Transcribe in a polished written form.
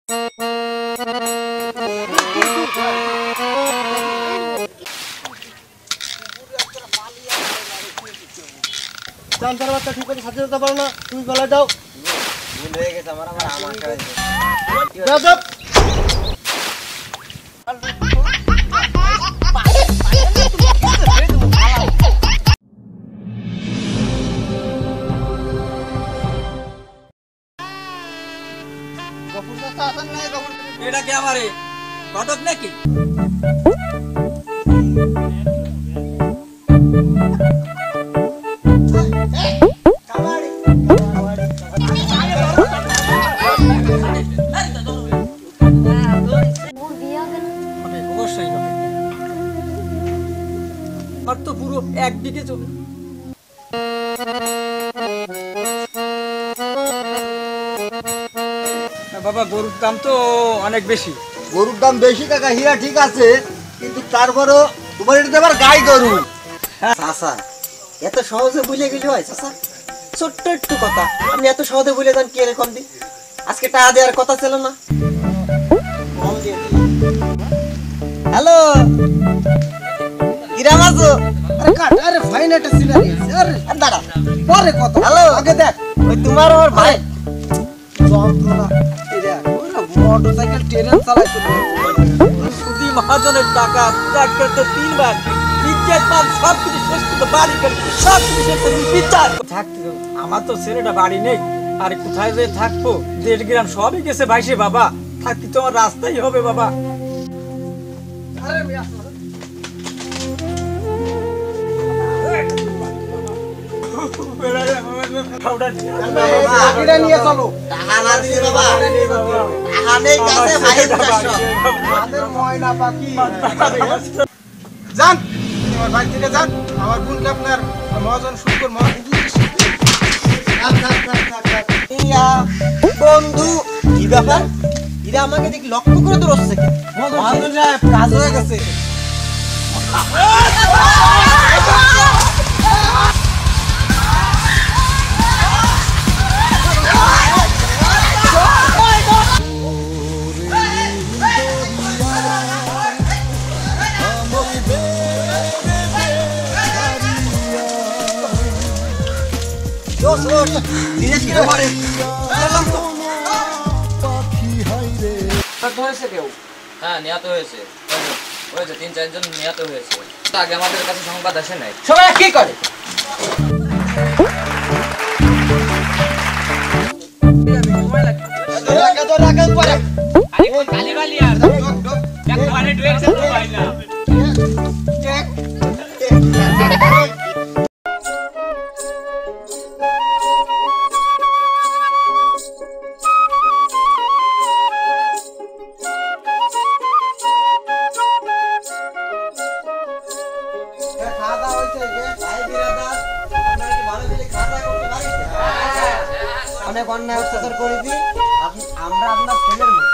জানতার বাচ্চা ঠিক করে সাথে যেতে পারো না, তুমি গলায় যাও। ভুল হয়ে গেছে আমার এটা কি আমারে ঘটক নাকি? অবশ্যই হবে, আমার তো পুরো একদিকে চলে। বাবা গরুর দাম তো অনেক বেশি। গরুর দাম বেশি কাকা, হীরা ঠিক আছে, কিন্তু তারপরও তোমার এটা আবার গাই গরু। চাচা এত সহজে ভুলে গেলে হয়? চাচা ছোট্ট একটু কথা আপনি এত সহজে ভুলে যান কি এরকম দি? আজকে টাকা দেওয়ার কথা ছিল না? হ্যালো কিরাম আছো? আরে কাট, আরে ফাইন একটা সিনারি আছে। আরে দাঁড়া পরে কত, হ্যালো আগে দেখ। ওই তোমার আমার ভাই যন্ত্রণা এরা মোটরসাইকেল ট্রেন চালাইছিল। সুদি মহাজনের টাকা ত্যাগ করতে 3 বার ইজ্জত মান সব কিছু শেষ করতে বাড়ি করে সব কিছু শেষ করে বিচার থাকতে হবে। আমার তো ছেলেটা বাড়ি নেই, আর কোথায় যে থাকবো? 1.5 গ্রাম সবই গেছে ভাইসে বাবা, থাকতে তো আমার রাস্তাই হবে বাবা। আরে মিয়া বাকিটা নিয়ে চলো। টাকা না দিলে বাবা টাকা নেই কাছে ভাইয়ের চারশো আমাদের ময়না পাখি যান, আমার বাড়ি থেকে যান। আমার বোনকে আপনার মহাজন শুক্র বন্ধু কি ব্যাপার? এরা আমাকে দেখি লক্ষ্য করে দৌড়চ্ছে কেন? মহাজন সাহেব কাজ হয়ে গেছে। হ্যাঁ নিহত হয়েছে, 3-4 জন নিহত হয়েছে। আগে আমাদের কাছে সংবাদ আসে নাই। সবাই কি করে? অনেক অন্যায় অত্যাচার করেছি, আমরা আপনার ছেলের মতো